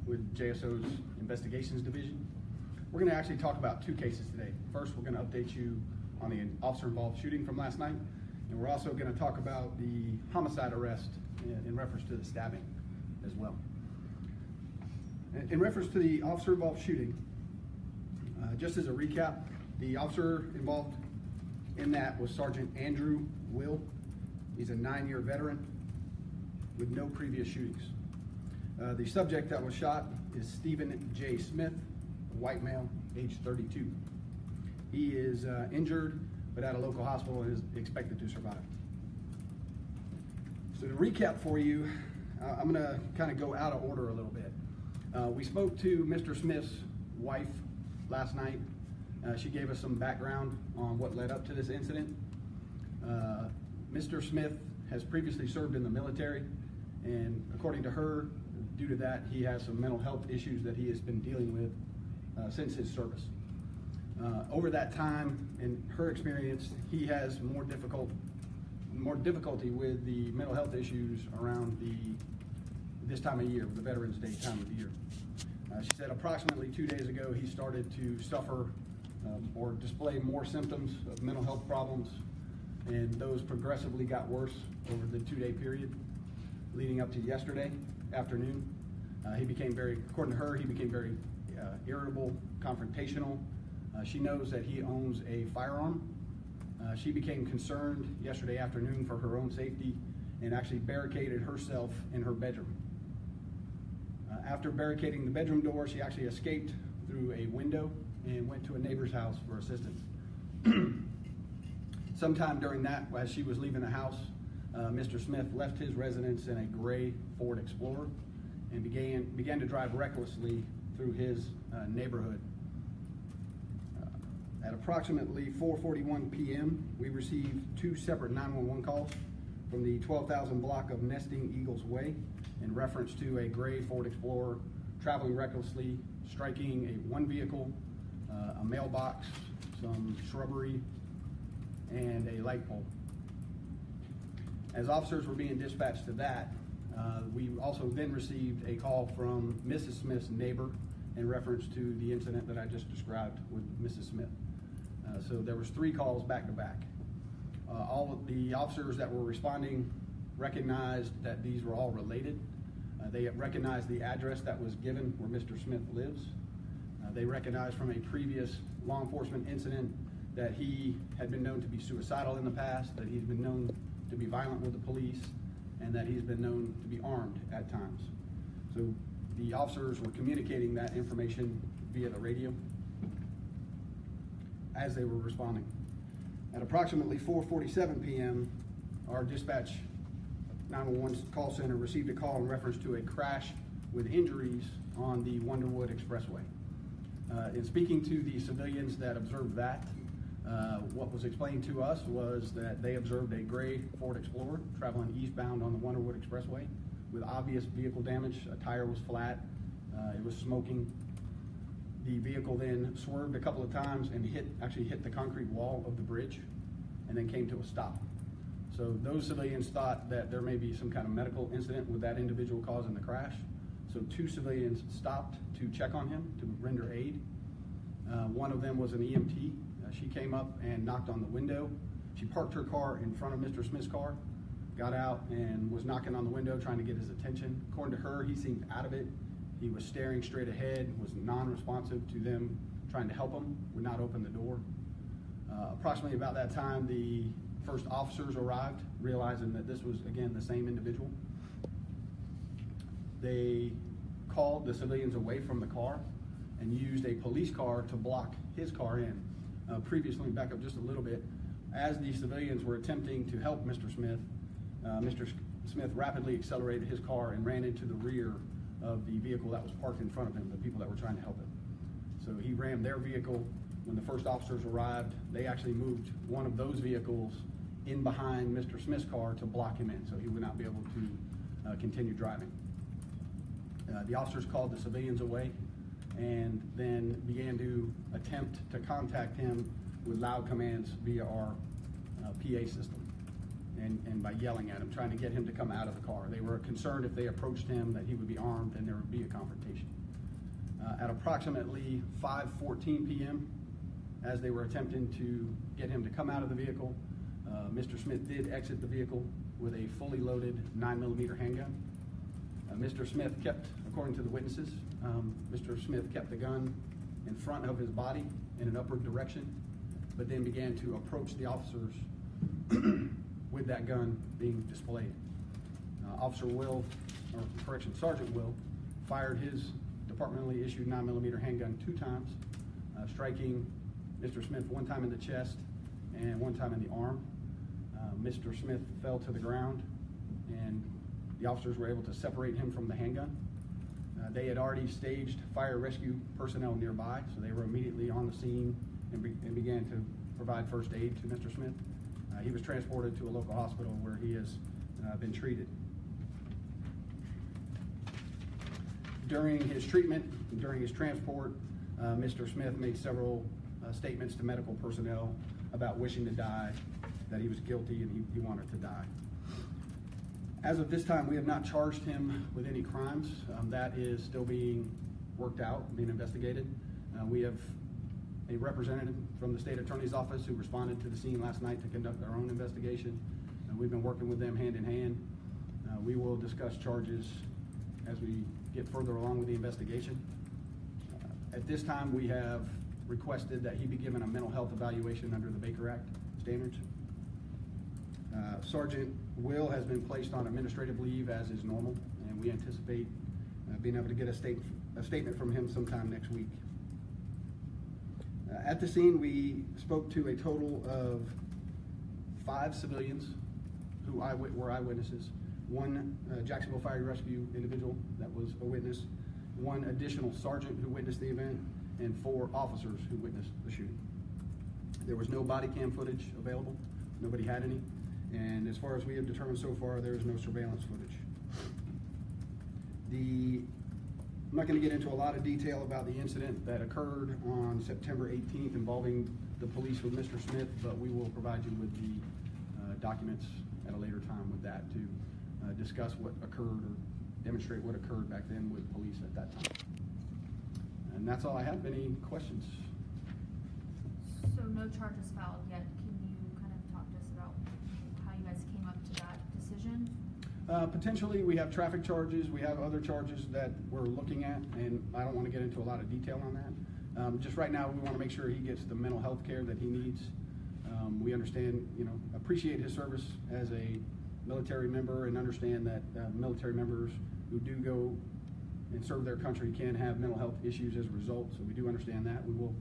with JSO's Investigations Division. We're going to actually talk about two cases today. First, we're going to update you on the officer-involved shooting from last night, and we're also going to talk about the homicide arrest in reference to the stabbing as well. In reference to the officer-involved shooting, just as a recap, the officer involved in that was Sergeant Andrew Will. He's a 9-year veteran with no previous shootings. The subject that was shot is Stephen J. Smith, a white male, age 32. He is injured, but at a local hospital and is expected to survive. So to recap for you, I'm going to kind of go out of order a little bit. We spoke to Mr. Smith's wife last night. She gave us some background on what led up to this incident. Mr. Smith has previously served in the military, and according to her, due to that, he has some mental health issues that he has been dealing with since his service. Over that time, in her experience, he has more difficulty with the mental health issues around this time of year, the Veterans Day time of the year. She said approximately 2 days ago, he started to suffer or display more symptoms of mental health problems, and those progressively got worse over the 2-day period leading up to yesterday afternoon. He became according to her, he became very irritable, confrontational. She knows that he owns a firearm. She became concerned yesterday afternoon for her own safety and actually barricaded herself in her bedroom. After barricading the bedroom door, she actually escaped through a window and went to a neighbor's house for assistance. Sometime during that, as she was leaving the house, Mr. Smith left his residence in a gray Ford Explorer and began to drive recklessly through his neighborhood. At approximately 4:41 p.m., we received 2 separate 911 calls from the 12,000 block of Nesting Eagles Way in reference to a gray Ford Explorer traveling recklessly, striking one vehicle, a mailbox, some shrubbery, and a light pole. As officers were being dispatched to that, we also then received a call from Mrs. Smith's neighbor in reference to the incident that I just described with Mrs. Smith. So there was 3 calls back to back. All of the officers that were responding recognized that these were all related. They recognized the address that was given where Mr. Smith lives. They recognized from a previous law enforcement incident that he had been known to be suicidal in the past, that he's been known to be violent with the police, and that he's been known to be armed at times. So the officers were communicating that information via the radio as they were responding. At approximately 4:47 p.m., our dispatch 911 call center received a call in reference to a crash with injuries on the Wonderwood Expressway. In speaking to the civilians that observed that, what was explained to us was that they observed a gray Ford Explorer traveling eastbound on the Wonderwood Expressway with obvious vehicle damage. A tire was flat, it was smoking. The vehicle then swerved a couple of times and actually hit the concrete wall of the bridge and then came to a stop. So those civilians thought that there may be some kind of medical incident with that individual causing the crash. So 2 civilians stopped to check on him, to render aid. One of them was an EMT. She came up and knocked on the window. She parked her car in front of Mr. Smith's car, got out and was knocking on the window trying to get his attention. According to her, he seemed out of it. He was staring straight ahead, was non-responsive to them trying to help him, would not open the door. Approximately about that time, the first officers arrived, realizing that this was, again, the same individual. They called the civilians away from the car and used a police car to block his car in. Previously, back up just a little bit, as the civilians were attempting to help Mr. Smith, Mr. Smith rapidly accelerated his car and ran into the rear of the vehicle that was parked in front of him, the people that were trying to help him. So he rammed their vehicle. When the first officers arrived, they actually moved one of those vehicles in behind Mr. Smith's car to block him in so he would not be able to continue driving. The officers called the civilians away and then began to attempt to contact him with loud commands via our PA system and by yelling at him, trying to get him to come out of the car. They were concerned if they approached him that he would be armed and there would be a confrontation. At approximately 5:14 p.m., as they were attempting to get him to come out of the vehicle, Mr. Smith did exit the vehicle with a fully loaded 9mm handgun. Mr. Smith kept, according to the witnesses, Mr. Smith kept the gun in front of his body in an upward direction, but then began to approach the officers with that gun being displayed. Sergeant Will fired his departmentally issued 9mm handgun 2 times, striking Mr. Smith 1 time in the chest and 1 time in the arm. Mr. Smith fell to the ground, and the officers were able to separate him from the handgun. They had already staged fire rescue personnel nearby, so they were immediately on the scene and began to provide first aid to Mr. Smith. He was transported to a local hospital where he has been treated. During his treatment, during his transport, Mr. Smith made several statements to medical personnel about wishing to die, that he was guilty and he wanted to die. As of this time, we have not charged him with any crimes. That is still being worked out, being investigated. We have a representative from the state attorney's office who responded to the scene last night to conduct our own investigation. We've been working with them hand in hand. We will discuss charges as we get further along with the investigation. At this time, we have requested that he be given a mental health evaluation under the Baker Act standards. Sergeant Will has been placed on administrative leave as is normal, and we anticipate being able to get a statement from him sometime next week. At the scene, we spoke to a total of 5 civilians who were eyewitnesses, 1 Jacksonville Fire Rescue individual that was a witness, 1 additional sergeant who witnessed the event, and 4 officers who witnessed the shooting. There was no body cam footage available. Nobody had any. And as far as we have determined so far, there is no surveillance footage. I'm not going to get into a lot of detail about the incident that occurred on September 18th involving the police with Mr. Smith, but we will provide you with the documents at a later time with that to discuss what occurred or demonstrate what occurred back then with police at that time. And that's all I have. Any questions? So no charges filed yet. Can you kind of talk to us about how you guys came up to that decision? Potentially, we have traffic charges. We have other charges that we're looking at, and I don't want to get into a lot of detail on that. Just right now, we want to make sure he gets the mental health care that he needs. We understand, appreciate his service as a military member and understand that military members who do go and serve their country can have mental health issues as a result. So we do understand that. We will,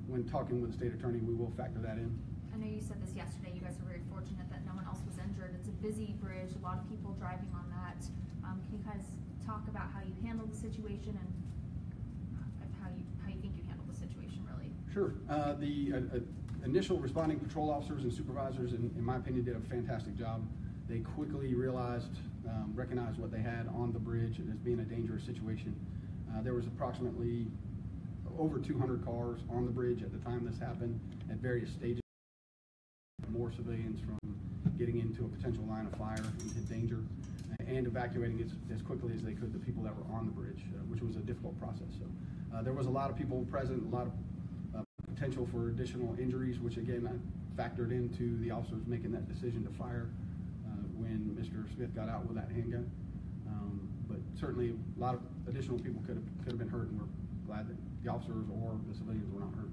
when talking with the state attorney, we will factor that in. I know you said this yesterday. You guys are very fortunate that no one else was injured. It's a busy bridge, a lot of people driving on that. Can you guys talk about how you handled the situation and how you think you handled the situation, really? Sure. The initial responding patrol officers and supervisors, in my opinion, did a fantastic job. They quickly recognized what they had on the bridge as being a dangerous situation. There was approximately over 200 cars on the bridge at the time this happened at various stages. More civilians from getting into a potential line of fire into danger and evacuating as quickly as they could the people that were on the bridge, which was a difficult process. So there was a lot of people present, a lot of potential for additional injuries, which again factored into the officers making that decision to fire when Mr. Smith got out with that handgun. But certainly a lot of additional people could have been hurt, and we're glad that the officers or the civilians were not hurt.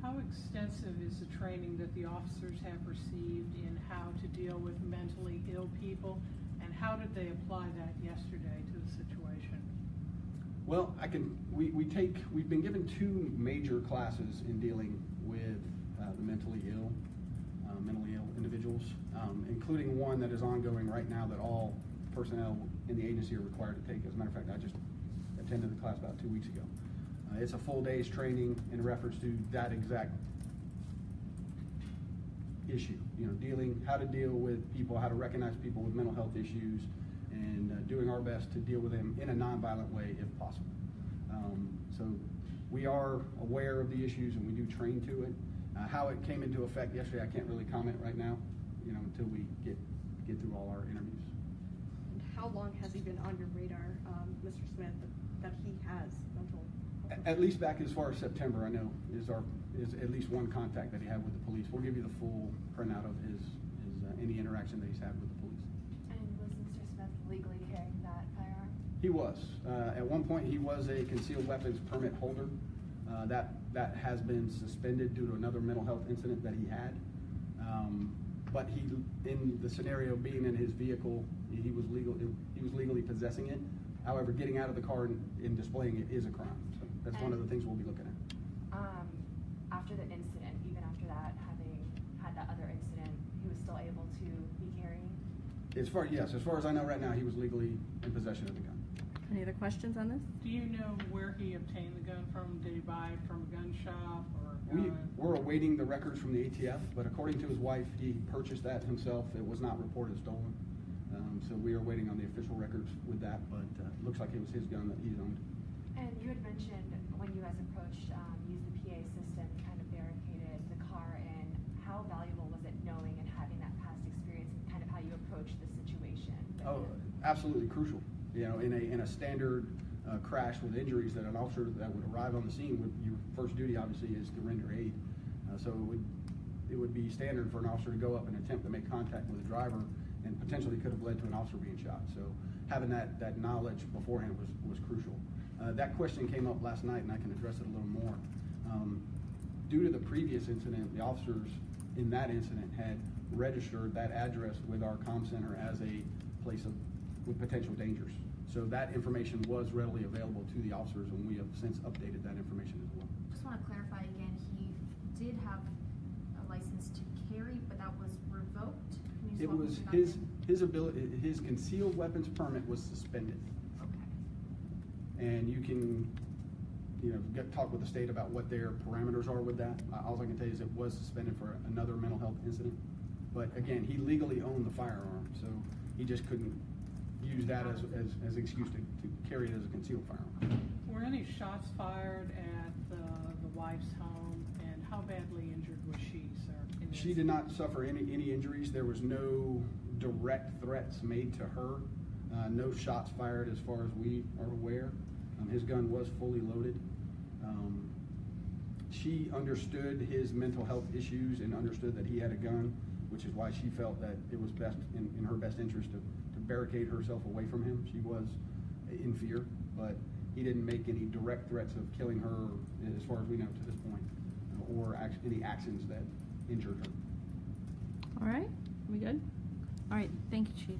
How extensive is the training that the officers have received in how to deal with mentally ill people, and how did they apply that yesterday to the situation? Well, we've been given 2 major classes in dealing with the mentally ill individuals, including one that is ongoing right now that all personnel in the agency are required to take. As a matter of fact, I just attended the class about 2 weeks ago. It's a full day's training in reference to that exact issue. How to deal with people, how to recognize people with mental health issues, and doing our best to deal with them in a nonviolent way if possible. So we are aware of the issues and we do train to it. How it came into effect yesterday, I can't really comment right now, until we get through all our interviews. And how long has he been on your radar, Mr. Smith, that he has mental health? At least back as far as September, I know, is at least one contact that he had with the police. We'll give you the full printout of his any interaction that he's had with the police. And was Mr. Smith legally carrying that firearm? He was. At one point, he was a concealed weapons permit holder. That has been suspended due to another mental health incident that he had. But he, in the scenario being in his vehicle, he was legally possessing it. However, getting out of the car and displaying it is a crime. So that's one of the things we'll be looking at. After the incident, even after that, having had that other incident, he was still able to be carrying? Yes, as far as I know right now, he was legally in possession of the gun. Any other questions on this? Do you know where he obtained the gun from? Did he buy it from a gun shop or a gun? We're awaiting the records from the ATF, but according to his wife, he purchased that himself. It was not reported stolen. So we are waiting on the official records with that, but it looks like it was his gun that he owned. And you had mentioned when you guys approached, used the PA system, kind of barricaded the car in. How valuable was it knowing and having that past experience and kind of how you approached the situation? Oh, absolutely crucial. You know, in a standard crash with injuries, that an officer that would arrive on the scene, your first duty obviously is to render aid. So it would be standard for an officer to go up and attempt to make contact with a driver, and potentially could have led to an officer being shot. So having that knowledge beforehand was crucial. That question came up last night, and I can address it a little more. Due to the previous incident, the officers in that incident had registered that address with our comm center as a place with potential dangers. So that information was readily available to the officers, and we have since updated that information as well. Just want to clarify again, he did have a license to carry, but that was revoked? Can you It just walk was me through that? his concealed weapons permit was suspended. Okay. And you can, talk with the state about what their parameters are with that. All I can tell you is it was suspended for another mental health incident. But again, he legally owned the firearm, so he just couldn't use that as an excuse to carry it as a concealed firearm. Were any shots fired at the wife's home, and how badly injured was she, sir? She did not suffer any injuries. There was no direct threats made to her. No shots fired as far as we are aware. His gun was fully loaded. She understood his mental health issues and understood that he had a gun, which is why she felt that it was best in her best interest to barricade herself away from him. She was in fear, but he didn't make any direct threats of killing her, as far as we know to this point, or any actions that injured her. All right, we good? All right, thank you, Chief.